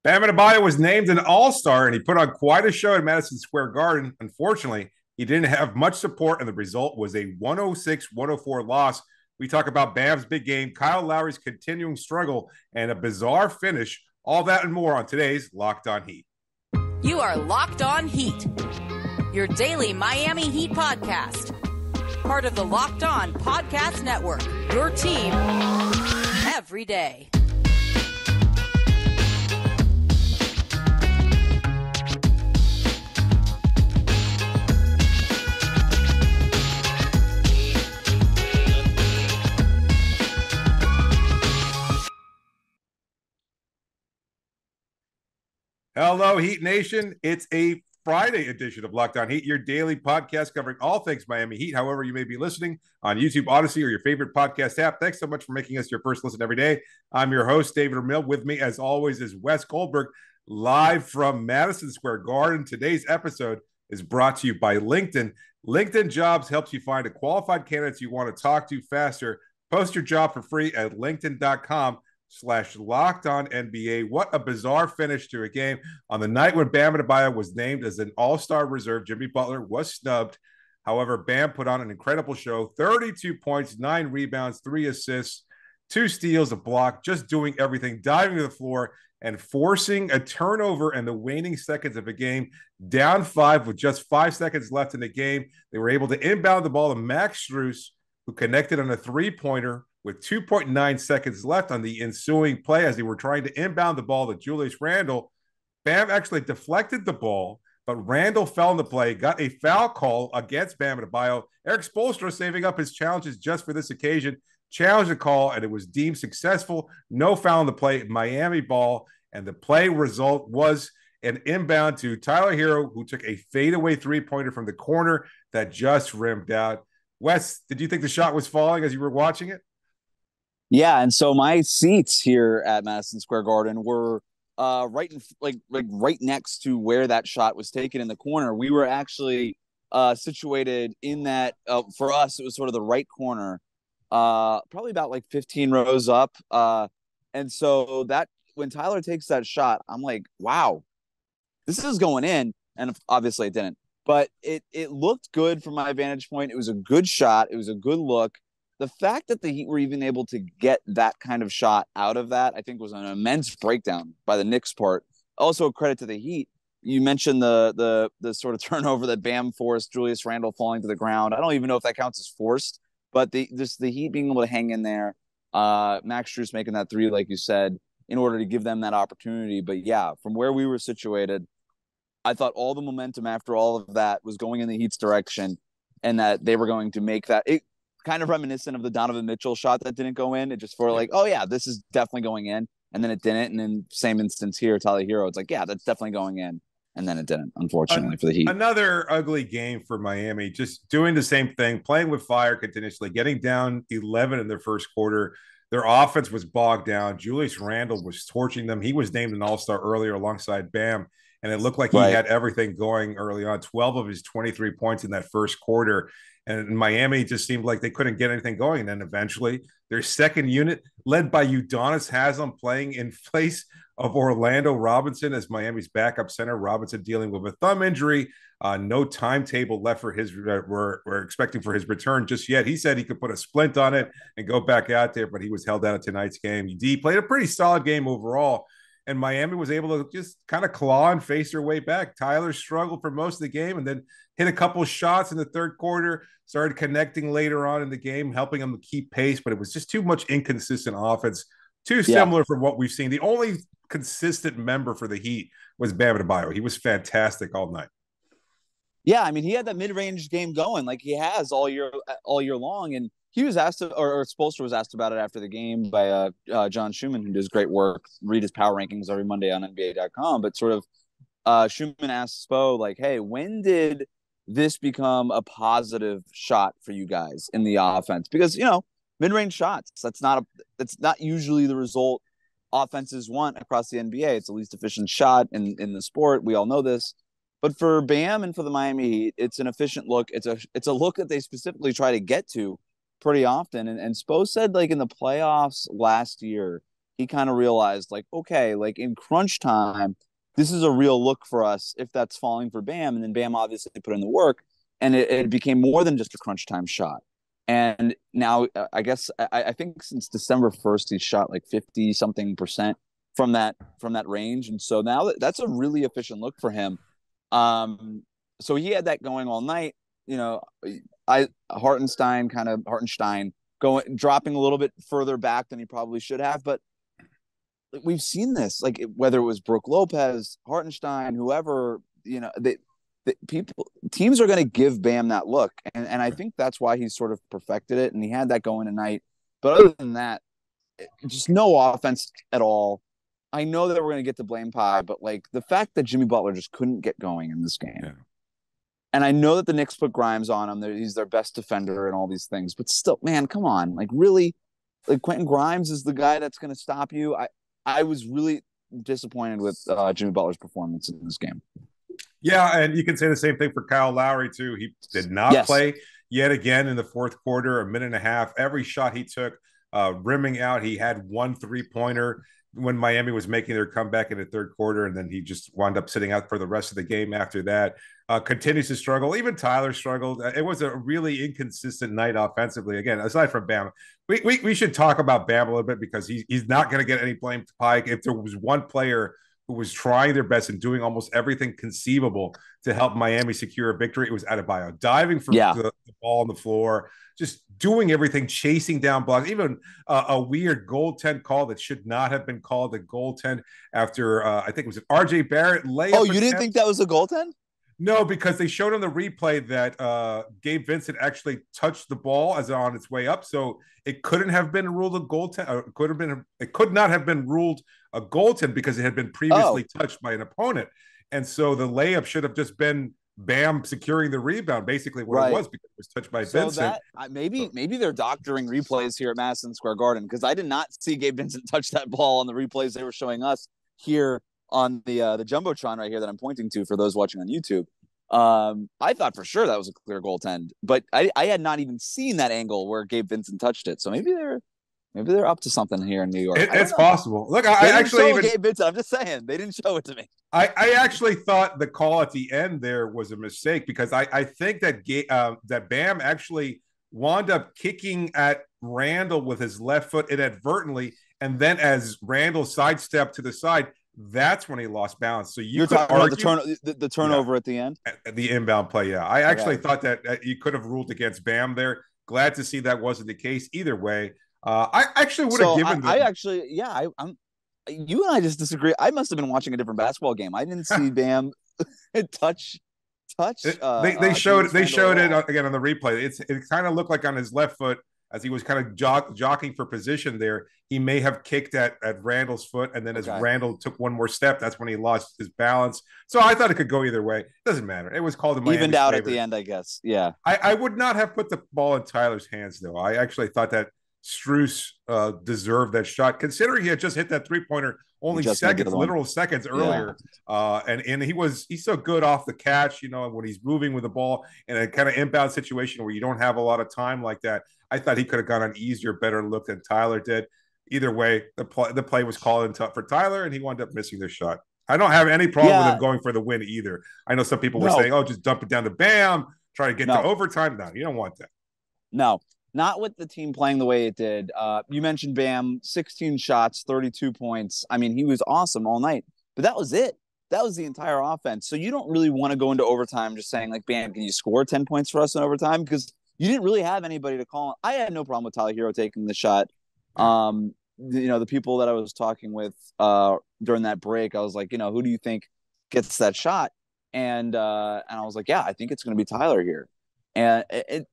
Bam Adebayo was named an All-Star, and he put on quite a show at Madison Square Garden. Unfortunately, he didn't have much support, and the result was a 106-104 loss. We talk about Bam's big game, Kyle Lowry's continuing struggle, and a bizarre finish. All that and more on today's Locked On Heat. You are Locked On Heat, your daily Miami Heat podcast. Part of the Locked On Podcast Network, your team every day. Hello, Heat Nation. It's a Friday edition of Locked On Heat, your daily podcast covering all things Miami Heat. However, you may be listening on YouTube, Odyssey, or your favorite podcast app. Thanks so much for making us your first listen every day. I'm your host, David Ramil. With me, as always, is Wes Goldberg, live from Madison Square Garden. Today's episode is brought to you by LinkedIn. LinkedIn Jobs helps you find a qualified candidates you want to talk to faster. Post your job for free at linkedin.com/locked on NBA. What a bizarre finish to a game. On the night when Bam Adebayo was named as an all-star reserve, Jimmy Butler was snubbed. However, Bam put on an incredible show, 32 points, 9 rebounds, 3 assists, 2 steals, a block, just doing everything, diving to the floor and forcing a turnover in the waning seconds of a game. Down 5 with just 5 seconds left in the game. They were able to inbound the ball to Max Strus, who connected on a three-pointer with 2.9 seconds left on the ensuing play as they were trying to inbound the ball to Julius Randle. Bam actually deflected the ball, but Randle fell in the play, got a foul call against Bam Adebayo. Erik Spoelstra, saving up his challenges just for this occasion, challenged the call, and it was deemed successful. No foul in the play, Miami ball, and the play result was an inbound to Tyler Herro, who took a fadeaway three-pointer from the corner that just rimmed out. Wes, did you think the shot was falling as you were watching it? Yeah, and so my seats here at Madison Square Garden were right in right next to where that shot was taken in the corner. We were actually situated in that for us it was sort of the right corner, probably about like 15 rows up. And so that when Tyler takes that shot, I'm like, wow, this is going in, and obviously it didn't. But it looked good from my vantage point. It was a good shot. It was a good look. The fact that the Heat were even able to get that kind of shot out of that, I think, was an immense breakdown by the Knicks' part. Also, a credit to the Heat. You mentioned the sort of turnover that Bam forced, Julius Randle falling to the ground. I don't even know if that counts as forced, but the Heat being able to hang in there, Max Strus making that three, like you said, in order to give them that opportunity. But yeah, from where we were situated, I thought all the momentum after all of that was going in the Heat's direction, and that they were going to make that. It kind of reminiscent of the Donovan Mitchell shot that didn't go in. It just for like, oh yeah, this is definitely going in, and then it didn't. And then same instance here, Tyler Herro, it's like, yeah, that's definitely going in, and then it didn't, unfortunately, for the Heat. Another ugly game for Miami, just doing the same thing, playing with fire continuously, getting down 11 in their first quarter. Their offense was bogged down. Julius Randle was torching them. He was named an all-star earlier alongside Bam, and it looked like he had everything going early on. 12 of his 23 points in that first quarter. And Miami just seemed like they couldn't get anything going. And then eventually their second unit, led by Udonis Haslem, playing in place of Orlando Robinson as Miami's backup center. Robinson dealing with a thumb injury. No timetable left for his, we're expecting for his return just yet. He said he could put a splint on it and go back out there, but he was held out of tonight's game. He played a pretty solid game overall. And Miami was able to just kind of claw and face their way back. Tyler struggled for most of the game and then hit a couple of shots in the third quarter, started connecting later on in the game, helping them to keep pace, but it was just too much inconsistent offense, too similar from what we've seen. The only consistent member for the Heat was Bam Adebayo. He was fantastic all night. Yeah, I mean, he had that mid-range game going like he has all year long, and he was asked, or Spoelstra was asked about it after the game by John Schumann, who does great work. Read his power rankings every Monday on NBA.com. But sort of Schumann asked Spo, like, hey, when did this become a positive shot for you guys in the offense? Because, you know, mid-range shots, that's not usually the result offenses want across the NBA. It's the least efficient shot in the sport. We all know this. But for Bam and for the Miami Heat, it's an efficient look. It's a look that they specifically try to get to pretty often. And Spo said, like, in the playoffs last year, he kind of realized, like, okay, like in crunch time, this is a real look for us if that's falling for Bam. And then Bam obviously put in the work, and it became more than just a crunch time shot. And now I guess I think since December 1st, he's shot like 50 something percent from that range. And so now that's a really efficient look for him. So he had that going all night. You know, Hartenstein dropping a little bit further back than he probably should have, but we've seen this, like whether it was Brooke Lopez, Hartenstein, whoever, you know, teams are going to give Bam that look, and I think that's why he's sort of perfected it, and he had that going tonight. But other than that, just no offense at all. I know that we're going to get to blame pie, but like the fact that Jimmy Butler just couldn't get going in this game. Yeah. And I know that the Knicks put Grimes on him. He's their best defender and all these things. But still, man, come on. Like, really? Like, Quentin Grimes is the guy that's going to stop you? I was really disappointed with Jimmy Butler's performance in this game. Yeah, and you can say the same thing for Kyle Lowry, too. He did not play yet again in the fourth quarter, a minute and a half. Every shot he took, rimming out. He had one three-pointer when Miami was making their comeback in the third quarter, and then he just wound up sitting out for the rest of the game after that. Continues to struggle. Even Tyler struggled. It was a really inconsistent night offensively. Again, aside from Bam, we should talk about Bam a little bit because he's not going to get any blame to Pike. If there was one player who was trying their best and doing almost everything conceivable to help Miami secure a victory, it was Adebayo. Diving for the ball on the floor, just doing everything, chasing down blocks, even a weird goaltend call that should not have been called a goaltend after, I think it was an RJ Barrett layup. Oh, you didn't think that was a goaltend? No, because they showed on the replay that Gabe Vincent actually touched the ball as on its way up, so it couldn't have been ruled a goaltend. It could not have been ruled a goaltend because it had been previously touched by an opponent, and so the layup should have just been Bam securing the rebound, basically what it was, because it was touched by Vincent. Maybe they're doctoring replays here at Madison Square Garden, because I did not see Gabe Vincent touch that ball on the replays they were showing us here on the Jumbotron right here that I'm pointing to for those watching on YouTube. I thought for sure that was a clear goaltend, but I had not even seen that angle where Gabe Vincent touched it. So maybe they're up to something here in New York. It's possible. Look, I actually Gabe Vincent. I'm just saying they didn't show it to me. I actually thought the call at the end there was a mistake, because I think that that Bam actually wound up kicking at Randall with his left foot inadvertently, and then as Randall sidestepped to the side, that's when he lost balance. So you're talking about the turnover at the end, the inbound play. Yeah, I actually thought that you could have ruled against Bam there. Glad to see that wasn't the case. Either way, I actually would have given. I'm. You and I just disagree. I must have been watching a different basketball game. I didn't see Bam touch. They showed it again on the replay. It kind of looked like on his left foot, as he was kind of jockeying for position there, he may have kicked at Randall's foot, and then as Randall took one more step, that's when he lost his balance. So I thought it could go either way. It doesn't matter. It was called in Miami's evened out favor. At the end, I guess. Yeah. I would not have put the ball in Tyler's hands, though. I actually thought that Strus deserved that shot, considering he had just hit that three-pointer only literal seconds earlier. And he's so good off the catch, when he's moving with the ball in a kind of inbound situation where you don't have a lot of time like that. I thought he could have got an easier, better look than Tyler did. Either way, the play was called in for Tyler, and he wound up missing the shot. I don't have any problem with him going for the win either. I know some people were saying, "Oh, just dump it down to Bam, try to get to overtime." No, you don't want that. No, not with the team playing the way it did. You mentioned Bam, 16 shots, 32 points. I mean, he was awesome all night, but that was it. That was the entire offense. So you don't really want to go into overtime just saying, like, Bam, can you score 10 points for us in overtime? Because you didn't really have anybody to call. I had no problem with Tyler Herro taking the shot. The people that I was talking with during that break, I was like, who do you think gets that shot? And I was like, I think it's going to be Tyler here. And it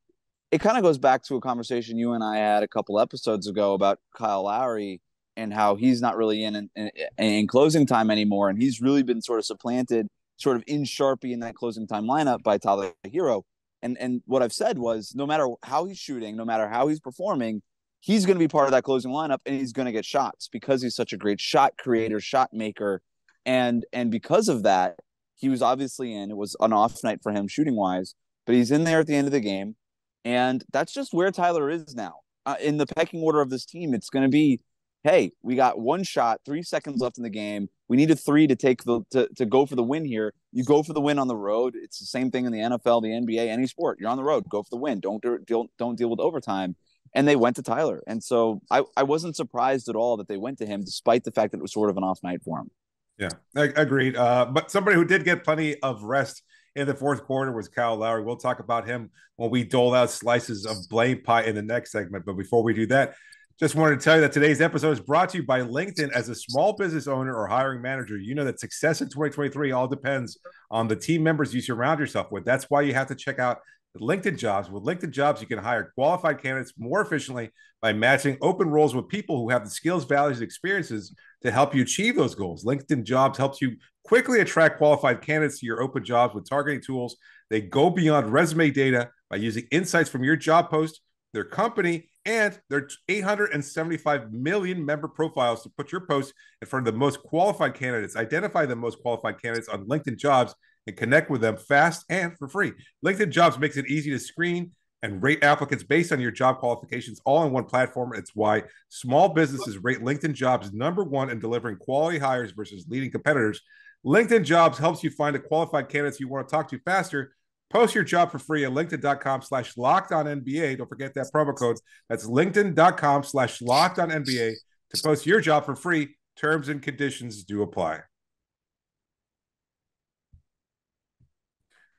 kind of goes back to a conversation you and I had a couple episodes ago about Kyle Lowry and how he's not really in closing time anymore. And he's really been sort of supplanted, sort of in Sharpie in that closing time lineup by Tyler Herro. And what I've said was, no matter how he's shooting, no matter how he's performing, he's going to be part of that closing lineup, and he's going to get shots because he's such a great shot creator, shot maker. And because of that, he was obviously in. It was an off night for him shooting-wise, but he's in there at the end of the game. And that's just where Tyler is now. In the pecking order of this team, it's going to be hey, we got one shot, 3 seconds left in the game. We need a three to take to go for the win here. You go for the win on the road. It's the same thing in the NFL, the NBA, any sport. You're on the road, go for the win. Don't deal with overtime. And they went to Tyler. And so I wasn't surprised at all that they went to him, despite the fact that it was sort of an off night for him. Yeah, agreed. But somebody who did get plenty of rest in the fourth quarter was Kyle Lowry. We'll talk about him when we dole out slices of blame pie in the next segment. But before we do that, just wanted to tell you that today's episode is brought to you by LinkedIn. As a small business owner or hiring manager, you know that success in 2023 all depends on the team members you surround yourself with. That's why you have to check out LinkedIn Jobs. With LinkedIn Jobs, you can hire qualified candidates more efficiently by matching open roles with people who have the skills, values, and experiences to help you achieve those goals. LinkedIn Jobs helps you quickly attract qualified candidates to your open jobs with targeting tools. They go beyond resume data by using insights from your job post, their company, and their 875 million member profiles to put your post in front of the most qualified candidates. Identify the most qualified candidates on LinkedIn Jobs and connect with them fast and for free. LinkedIn Jobs makes it easy to screen and rate applicants based on your job qualifications all in one platform. It's why small businesses rate LinkedIn Jobs #1 in delivering quality hires versus leading competitors. LinkedIn Jobs helps you find the qualified candidates you want to talk to faster. Post your job for free at linkedin.com/lockedonnba. Don't forget that promo code. That's linkedin.com/lockedonnba to post your job for free. Terms and conditions do apply.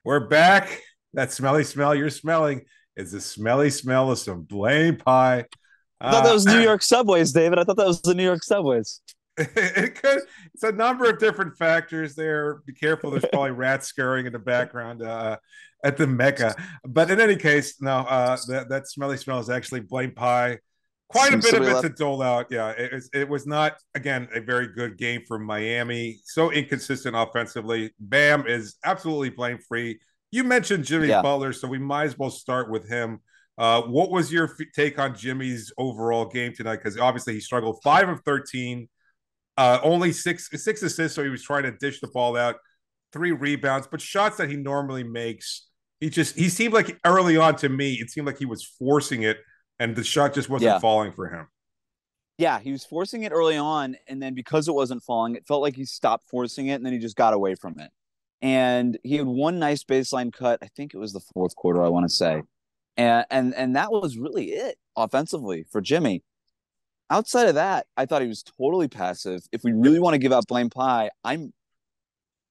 We're back. That smelly smell you're smelling is the smelly smell of some blame pie. I thought that was New York subways, David. I thought that was the New York subways. It's a number of different factors there. Be careful. There's probably rats scurrying in the background at the Mecca. But in any case, no, that smelly smell is actually blame pie. Quite a bit of it to dole out. Yeah, it was not, again, a very good game for Miami. So inconsistent offensively. Bam is absolutely blame free. You mentioned Jimmy Butler, so we might as well start with him. What was your take on Jimmy's overall game tonight? Because obviously he struggled 5 of 13, only six assists, so he was trying to dish the ball out, 3 rebounds, but shots that he normally makes. He seemed like early on to me, it seemed like he was forcing it, and the shot just wasn't falling for him. Yeah, he was forcing it early on, and then because it wasn't falling, it felt like he stopped forcing it, and then he just got away from it. And he had one nice baseline cut. I think it was the fourth quarter, I want to say. And that was really it offensively for Jimmy. Outside of that, I thought he was totally passive. If we really want to give out blame pie, I'm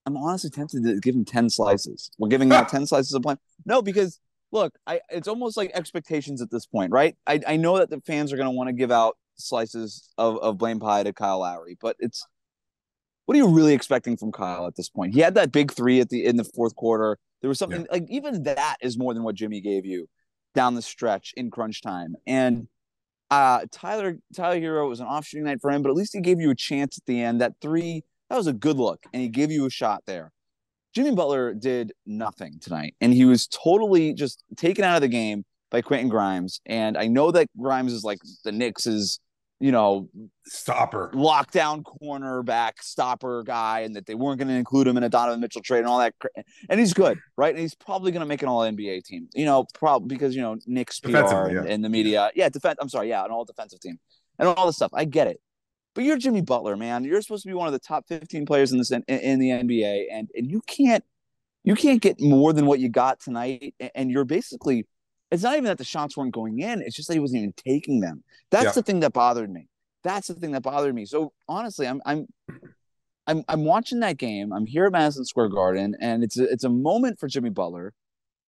honestly tempted to give him 10 slices. We're giving out 10 slices of blame. No, because look, it's almost like expectations at this point, right? I know that the fans are going to want to give out slices of blame pie to Kyle Lowry, but what are you really expecting from Kyle at this point? He had that big 3 in the fourth quarter. There was something like even that is more than what Jimmy gave you down the stretch in crunch time. And Tyler Herro was an off shooting night for him, but at least he gave you a chance at the end. That 3, that was a good look, and he gave you a shot there. Jimmy Butler did nothing tonight, and he was totally just taken out of the game by Quentin Grimes. And I know that Grimes is like the Knicks' stopper, lockdown cornerback stopper guy, and that they weren't going to include him in a Donovan Mitchell trade and all that. And he's good, right? And he's probably going to make an all NBA team, probably because, Knicks PR and the media. Yeah, an all defensive team and all this stuff. I get it. But you're Jimmy Butler, man. You're supposed to be one of the top 15 players in the NBA, and you can't get more than what you got tonight. And you're basically, it's not even that the shots weren't going in. It's just that he wasn't even taking them. That's the thing that bothered me. So honestly, I'm watching that game. I'm here at Madison Square Garden, and it's a moment for Jimmy Butler,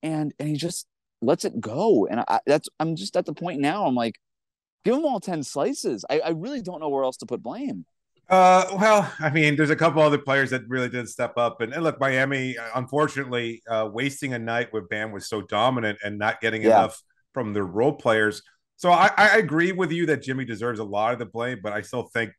and he just lets it go. And I'm just at the point now. I'm like, give them all 10 slices. I really don't know where else to put blame. Well, I mean, there's a couple other players that really did step up. And look, Miami, unfortunately, wasting a night with Bam was so dominant and not getting enough from the role players. So I agree with you that Jimmy deserves a lot of the blame, but I still think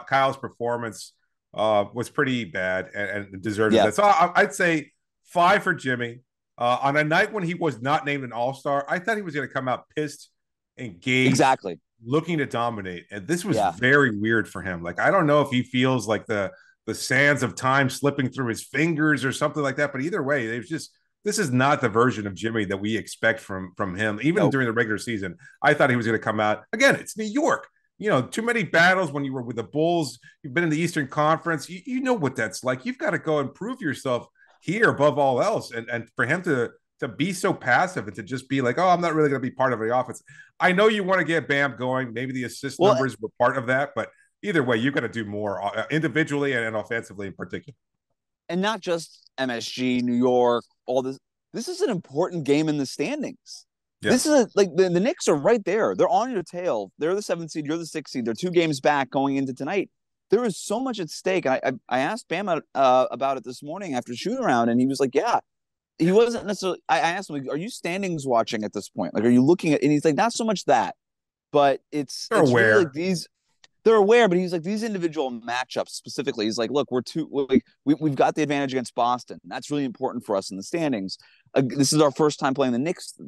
Kyle's performance was pretty bad and deserves that. So I'd say 5 for Jimmy. On a night when he was not named an all-star, I thought he was going to come out pissed, engaged. Exactly. Looking to dominate, and this was very weird for him. Like, I don't know if he feels like the sands of time slipping through his fingers or something like that, but either way, this is not the version of Jimmy that we expect from him. Even during the regular season, I thought he was going to come out again. It's New York. too many battles when you were with the Bulls. You've been in the Eastern Conference. You know what that's like. You've got to go and prove yourself here above all else. And for him to be so passive and to just be like, oh, I'm not really going to be part of the offense. I know you want to get Bam going. Maybe the assist numbers were part of that, but either way, you've got to do more individually and offensively in particular. And not just MSG, New York, all this. This is an important game in the standings. Yeah. This is the Knicks are right there. They're on your tail. They're the 7th seed. You're the 6th seed. They're 2 games back going into tonight. There is so much at stake. I asked Bam about it this morning after shoot around, and he was like, yeah. He wasn't necessarily. I asked him, like, are you standings watching at this point? Like, are you looking at? And he's like, not so much that, but it's aware. Really like these. They're aware, but he's like these individual matchups specifically. He's like, look, we've got the advantage against Boston. That's really important for us in the standings. This is our first time playing the Knicks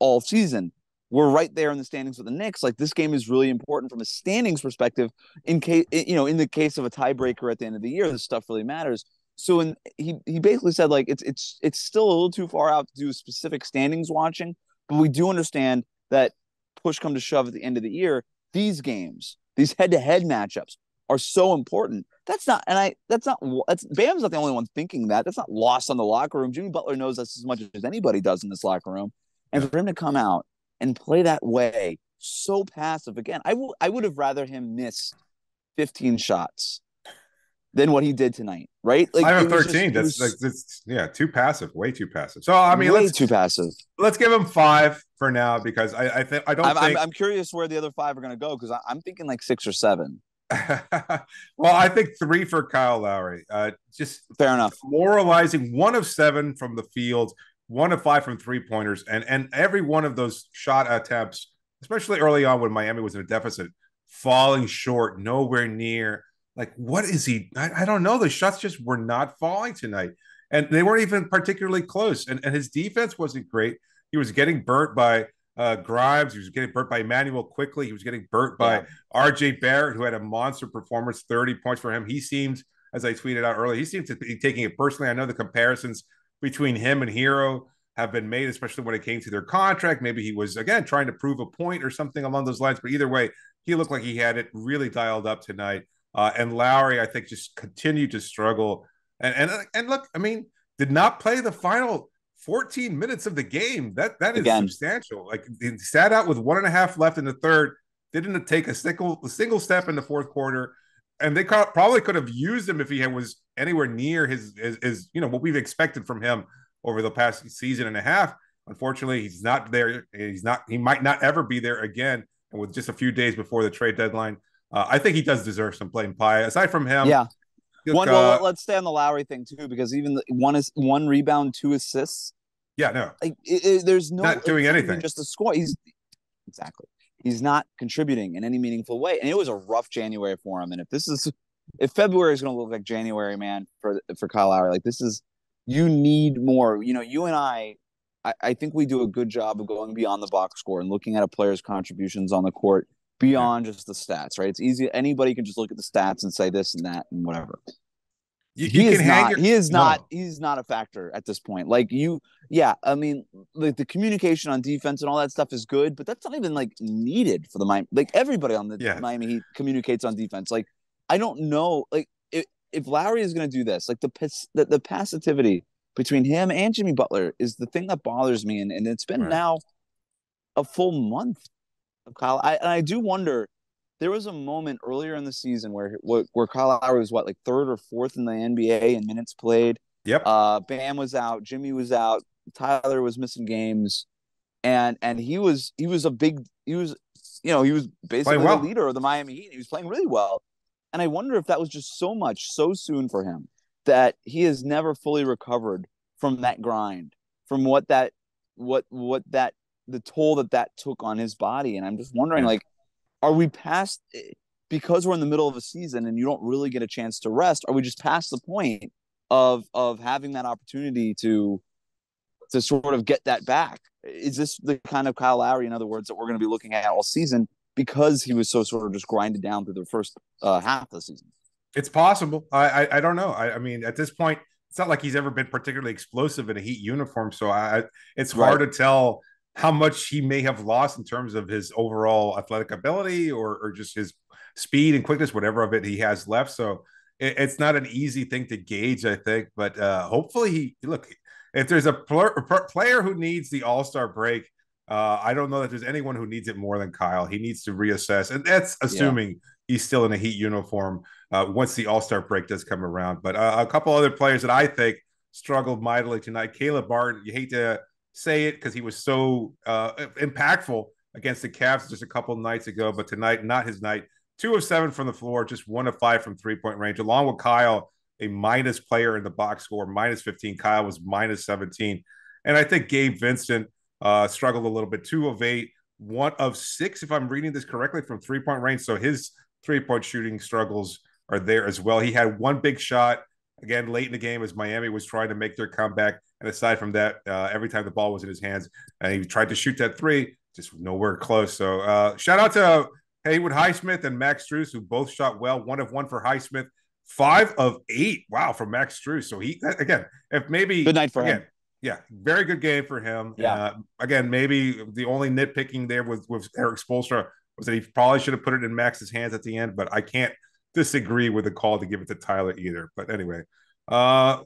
all season. We're right there in the standings with the Knicks. Like, this game is really important from a standings perspective. In the case of a tiebreaker at the end of the year, this stuff really matters. So he basically said, like, it's still a little too far out to do specific standings watching, but we do understand that push come to shove at the end of the year, these games, these head-to-head matchups are so important. Bam's not the only one thinking that. That's not lost on the locker room. Jimmy Butler knows this as much as anybody does in this locker room. And for him to come out and play that way, so passive, again, I would have rather him miss 15 shots than what he did tonight, right? Like, 5 of 13. That's too passive, way too passive. So I mean, way too passive. Let's give him 5 for now, because I'm curious where the other 5 are going to go, because I'm thinking like 6 or 7. Well, I think 3 for Kyle Lowry. Just fair enough. Moralizing, 1 of 7 from the field, 1 of 5 from 3-pointers, and every one of those shot attempts, especially early on when Miami was in a deficit, falling short, nowhere near. Like, what is he? I don't know. The shots just were not falling tonight. And they weren't even particularly close. And his defense wasn't great. He was getting burnt by Grimes. He was getting burnt by Emmanuel quickly. He was getting burnt by RJ Barrett, who had a monster performance, 30 points for him. He seemed, as I tweeted out earlier, he seemed to be taking it personally. I know the comparisons between him and Herro have been made, especially when it came to their contract. Maybe he was, again, trying to prove a point or something along those lines. But either way, he looked like he had it really dialed up tonight. And Lowry, I think, just continued to struggle. And look, I mean, did not play the final 14 minutes of the game. That is substantial. Like, he sat out with 1.5 left in the third, didn't take a single step in the fourth quarter. And they probably could have used him if he was anywhere near his what we've expected from him over the past season and a half. Unfortunately, he's not there. He might not ever be there again. And with just a few days before the trade deadline, I think he does deserve some blame pie. Aside from him, look, let's stay on the Lowry thing too, because even one rebound, 2 assists. Yeah, no, like there's not doing anything. Just a score. He's not contributing in any meaningful way, and it was a rough January for him. And if February is going to look like January, man, for Kyle Lowry, like, this is, you need more. You and I think we do a good job of going beyond the box score and looking at a player's contributions on the court beyond just the stats, right? It's easy. Anybody can just look at the stats and say this and that and whatever. He's not a factor at this point. Like, I mean, like, the communication on defense and all that stuff is good, but that's not even like needed for the Miami. Like, everybody on the Miami Heat communicates on defense. Like, I don't know, like, if Lowry is going to do this, like, the passivity between him and Jimmy Butler is the thing that bothers me, and it's been now a full month of Kyle. I do wonder. There was a moment earlier in the season where Kyle Lowry was like 3rd or 4th in the NBA in minutes played. Yep. Bam was out, Jimmy was out, Tyler was missing games, and he was basically the leader of the Miami Heat. He was playing really well, and I wonder if that was just so soon for him that he has never fully recovered from that grind, from the toll that took on his body. And I'm just wondering, like, are we past, because we're in the middle of a season and you don't really get a chance to rest, are we just past the point of having that opportunity to sort of get that back? Is this the kind of Kyle Lowry, in other words, that we're going to be looking at all season because he was so sort of just grinded down through the first half of the season? It's possible. I don't know. I mean, at this point, it's not like he's ever been particularly explosive in a Heat uniform. So it's hard to tell how much he may have lost in terms of his overall athletic ability or just his speed and quickness, whatever of it he has left. So it's not an easy thing to gauge, I think. But hopefully, look, if there's a player who needs the All-Star break, I don't know that there's anyone who needs it more than Kyle. He needs to reassess, and that's assuming he's still in a Heat uniform once the All-Star break does come around. But a couple other players that I think struggled mightily tonight. Caleb Barton, you hate to say it because he was so impactful against the Cavs just a couple nights ago, but tonight, not his night. 2 of 7 from the floor, just 1 of 5 from three-point range, along with Kyle, a minus player in the box score, minus 15. Kyle was minus 17. And I think Gabe Vincent struggled a little bit, 2 of 8, 1 of 6, if I'm reading this correctly, from three-point range. So his three-point shooting struggles are there as well. He had one big shot, again, late in the game as Miami was trying to make their comeback. And aside from that, every time the ball was in his hands and he tried to shoot that three, just nowhere close. So shout out to Haywood Highsmith and Max Strus, who both shot well. 1 of 1 for Highsmith, 5 of 8. Wow, for Max Strus. So he, again, if maybe good night for him. Yeah, very good game for him. Yeah. Again, maybe the only nitpicking there with Eric Spoelstra was that he probably should have put it in Max's hands at the end, but I can't disagree with the call to give it to Tyler either. But anyway,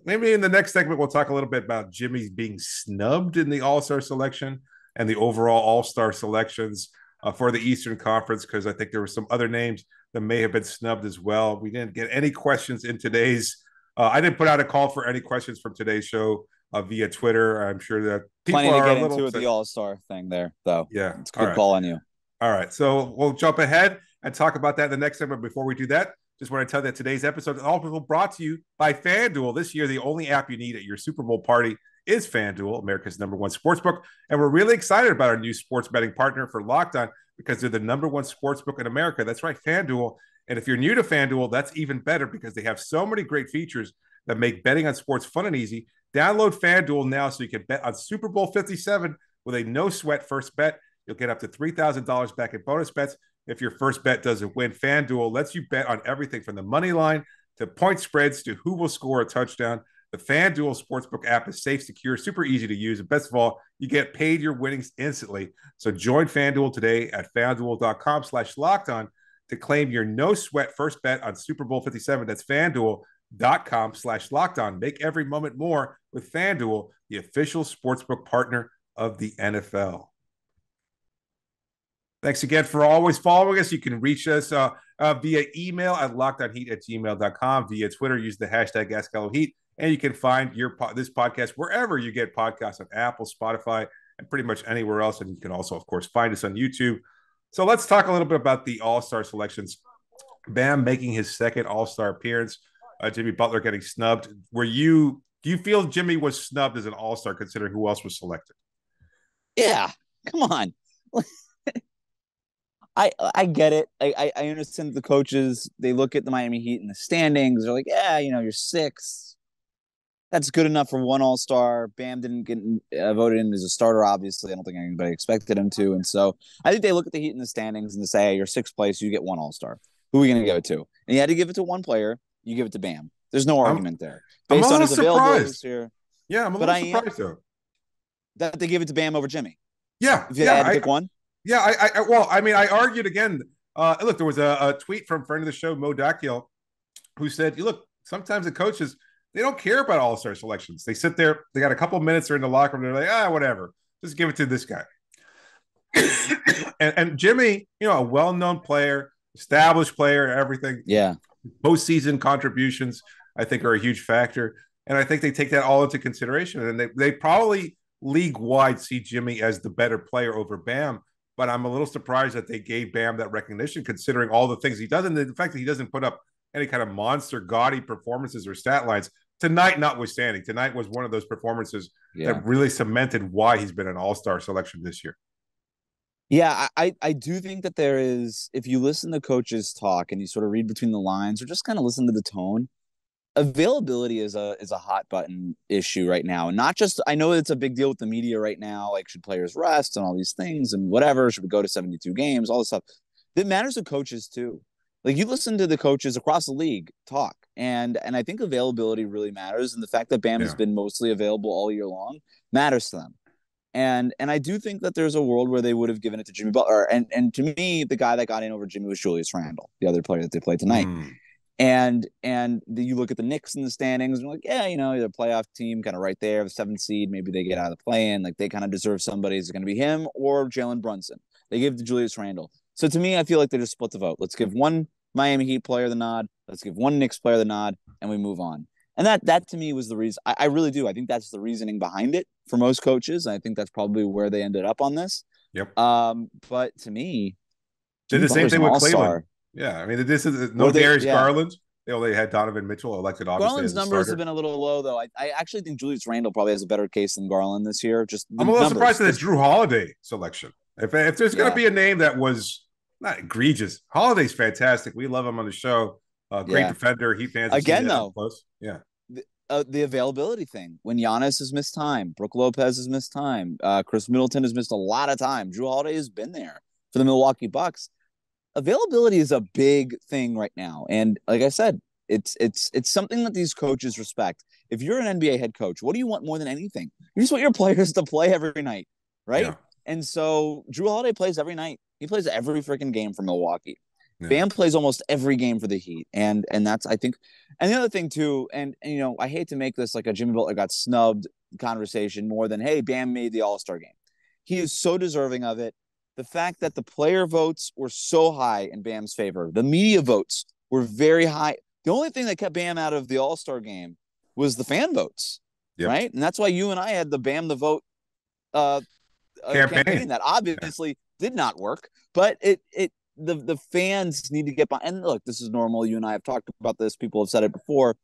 maybe in the next segment, we'll talk a little bit about Jimmy being snubbed in the All-Star selection and the overall All-Star selections for the Eastern Conference, because I think there were some other names that may have been snubbed as well. We didn't get any questions in today's I didn't put out a call for any questions from today's show via Twitter. I'm sure that people planning to are get a little into the All-Star thing there, though. Yeah, it's a good call on you. All right, so we'll jump ahead and talk about that in the next segment. Before we do that, just want to tell you that today's episode is also brought to you by FanDuel. This year, the only app you need at your Super Bowl party is FanDuel, America's #1 sportsbook. And we're really excited about our new sports betting partner for Locked On because they're the #1 sportsbook in America. That's right, FanDuel. And if you're new to FanDuel, that's even better because they have so many great features that make betting on sports fun and easy. Download FanDuel now so you can bet on Super Bowl 57 with a no-sweat first bet. You'll get up to $3,000 back in bonus bets if your first bet doesn't win. FanDuel lets you bet on everything from the money line to point spreads to who will score a touchdown. The FanDuel Sportsbook app is safe, secure, super easy to use, and best of all, you get paid your winnings instantly. So join FanDuel today at FanDuel.com/lockedon to claim your no-sweat first bet on Super Bowl 57. That's FanDuel.com/lockedon. Make every moment more with FanDuel, the official sportsbook partner of the NFL. Thanks again for always following us. You can reach us via email at lockedonheat@gmail.com, via Twitter, use the hashtag AskHelloHeat, and you can find this podcast wherever you get podcasts, on Apple, Spotify, and pretty much anywhere else. And you can also, of course, find us on YouTube. So let's talk a little bit about the All-Star selections. Bam making his second All-Star appearance. Jimmy Butler getting snubbed. Do you feel Jimmy was snubbed as an All-Star considering who else was selected? Yeah, come on. I get it. I understand the coaches, they look at the Miami Heat in the standings. They're like, yeah, you're 6th. That's good enough for one All-Star. Bam didn't get voted in as a starter, obviously. I don't think anybody expected him to. And so I think they look at the Heat in the standings and they say, hey, you're 6th place, you get one All-Star. Who are we going to give it to? And you had to give it to one player. You give it to Bam. There's no argument there. Based on his availability here. Yeah, I'm a little surprised, though. That they give it to Bam over Jimmy. Yeah. If you had to pick one? Yeah, I argued again. Look, there was a tweet from a friend of the show, Mo Dakiel, who said, look, sometimes the coaches, they don't care about All-Star selections. They sit there, they got a couple of minutes, they're in the locker room, they're like, whatever. Just give it to this guy. and Jimmy, a well-known player, established player, everything. Yeah. Postseason contributions, I think, are a huge factor. And I think they take that all into consideration. And they probably league-wide see Jimmy as the better player over Bam. But I'm a little surprised that they gave Bam that recognition, considering all the things he does, and the fact that he doesn't put up any kind of monster, gaudy performances or stat lines. Tonight, notwithstanding, tonight was one of those performances that really cemented why he's been an All-Star selection this year. Yeah, I do think that there is, if you listen to coaches talk and you sort of read between the lines or just kind of listen to the tone, availability is a hot button issue right now. And not just, I know it's a big deal with the media right now, like should players rest and all these things and whatever, should we go to 72 games, all this stuff. That matters to coaches too. Like you listen to the coaches across the league talk, and I think availability really matters. And the fact that Bam has been mostly available all year long matters to them. And I do think that there's a world where they would have given it to Jimmy Butler. And to me, the guy that got in over Jimmy was Julius Randle, the other player that they played tonight. You look at the Knicks in the standings, and you're like, yeah, they're a playoff team, kind of right there, the 7th seed. Maybe they get out of the play-in. Like, they kind of deserve somebody. Is it going to be him or Jalen Brunson? They give it to Julius Randle. So to me, I feel like they just split the vote. Let's give one Miami Heat player the nod. Let's give one Knicks player the nod, and we move on. And that to me was the reason. I really do. I think that's the reasoning behind it for most coaches. And I think that's probably where they ended up on this. Yep. But to me, did the same thing with Cleveland. Yeah, I mean, this is no Darius Garland. They only had Donovan Mitchell elected, obviously. Garland's numbers have been a little low, though. I actually think Julius Randle probably has a better case than Garland this year. I'm a little surprised at the Drew Holiday selection. If there's going to be a name that was not egregious, Holiday's fantastic. We love him on the show. Great defender. Heat fans again, though. Close. Yeah. The availability thing. When Giannis has missed time, Brook Lopez has missed time, Chris Middleton has missed a lot of time. Drew Holiday has been there for the Milwaukee Bucks. Availability is a big thing right now, and like I said, it's something that these coaches respect. If you're an NBA head coach, what do you want more than anything? You just want your players to play every night, right? Yeah. And so Drew Holiday plays every night. He plays every freaking game for Milwaukee. Yeah. Bam plays almost every game for the Heat, and that's, I think. And the other thing too, and I hate to make this like a Jimmy Butler got snubbed conversation more than, hey, Bam made the All-Star game. He is so deserving of it. The fact that the player votes were so high in Bam's favor, the media votes were very high. The only thing that kept Bam out of the All-Star game was the fan votes, right? And that's why you and I had the Bam the vote campaign that obviously did not work, but the fans need to get behind. And look, this is normal. You and I have talked about this. People have said it before.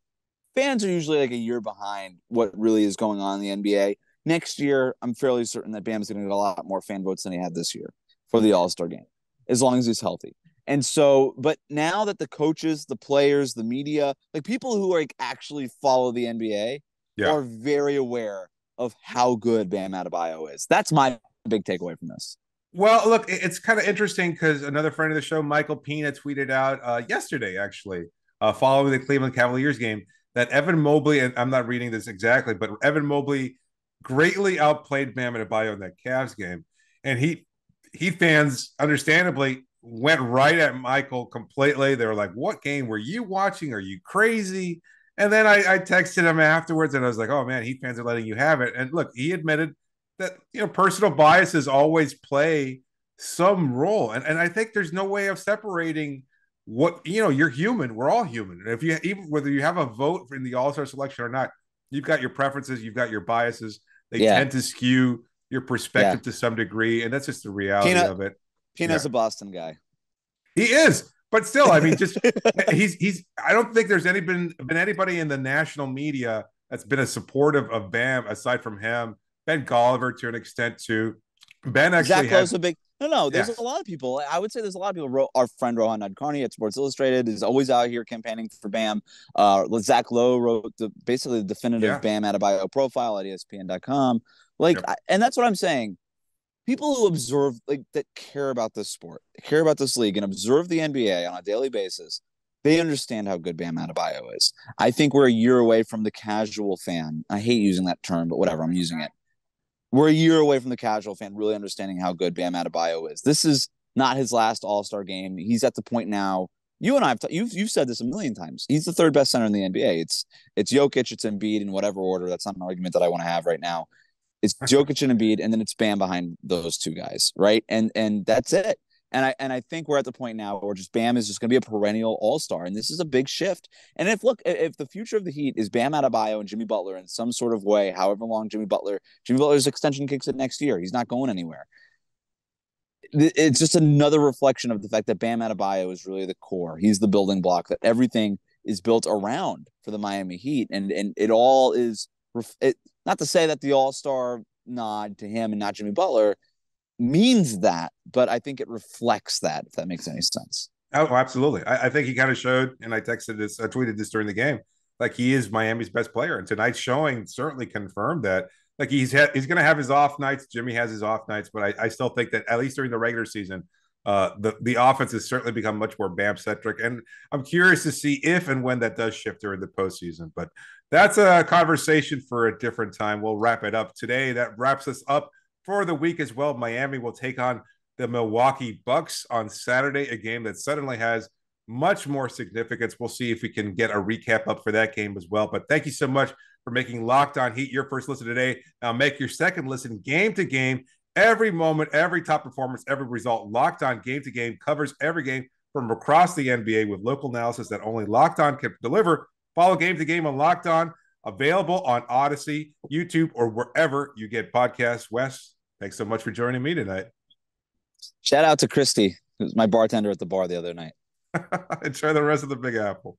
Fans are usually like a year behind what really is going on in the NBA. Next year, I'm fairly certain that Bam's going to get a lot more fan votes than he had this year for the All-Star game, as long as he's healthy. And so, but now that the coaches, the players, the media, like people who like actually follow the NBA are very aware of how good Bam Adebayo is. That's my big takeaway from this. Well, look, it's kind of interesting because another friend of the show, Michael Pina, tweeted out yesterday, actually, following the Cleveland Cavaliers game, that Evan Mobley, and I'm not reading this exactly, but Evan Mobley greatly outplayed Bam Adebayo in that Cavs game. And Heat fans, understandably, went right at Michael completely. They were like, what game were you watching? Are you crazy? And then I texted him afterwards, and I was like, oh, man, Heat fans are letting you have it. And look, he admitted that personal biases always play some role, and I think there's no way of separating what you're human. We're all human, and if you even whether you have a vote in the All-Star selection or not, you've got your preferences, you've got your biases. They tend to skew your perspective to some degree, and that's just the reality of it. Pina's a Boston guy. He is, but still, I mean, just he's. I don't think there's been anybody in the national media that's been a supportive of Bam aside from him. Ben Golliver to an extent too. Ben actually has a big there's a lot of people. I would say there's a lot of people. Our friend Rohan Nadkarni at Sports Illustrated is always out here campaigning for Bam. Zach Lowe wrote basically the definitive Bam Adebayo profile at ESPN.com. And that's what I'm saying. People who observe, that care about this sport, care about this league, and observe the NBA on a daily basis, they understand how good Bam Adebayo is. I think we're a year away from the casual fan. I hate using that term, but whatever, I'm using it. We're a year away from the casual fan really understanding how good Bam Adebayo is. This is not his last All-Star game. He's at the point now. You and I you've said this a million times. He's the third best center in the NBA. It's Jokic, it's Embiid in whatever order. That's not an argument that I want to have right now. It's Jokic and Embiid, and then it's Bam behind those two guys, right? And that's it. And I think we're at the point now where just Bam is just going to be a perennial all-star. And this is a big shift. And if the future of the Heat is Bam Adebayo and Jimmy Butler in some sort of way, however long Jimmy Butler's extension kicks it next year, he's not going anywhere. It's just another reflection of the fact that Bam Adebayo is really the core. He's the building block that everything is built around for the Miami Heat. And it all is not to say that the all-star nod to him and not Jimmy Butler means that, but I think it reflects that, if that makes any sense. Oh, absolutely. I think he kind of showed, and I tweeted this during the game, like he is Miami's best player. And tonight's showing certainly confirmed that. Like he's going to have his off nights. Jimmy has his off nights, but I still think that at least during the regular season, the offense has certainly become much more Bam-centric. And I'm curious to see if and when that does shift during the postseason. But that's a conversation for a different time. We'll wrap it up today. That wraps us up for the week as well. Miami will take on the Milwaukee Bucks on Saturday, a game that suddenly has much more significance. We'll see if we can get a recap up for that game as well. But thank you so much for making Locked On Heat your first listen today. Now make your second listen game to game. Every moment, every top performance, every result. Locked On Game to Game covers every game from across the NBA with local analysis that only Locked On can deliver. Follow Game to Game on Locked On, available on Odyssey, YouTube, or wherever you get podcasts. Wes, thanks so much for joining me tonight. Shout out to Christy, who's my bartender at the bar the other night. Enjoy the rest of the Big Apple.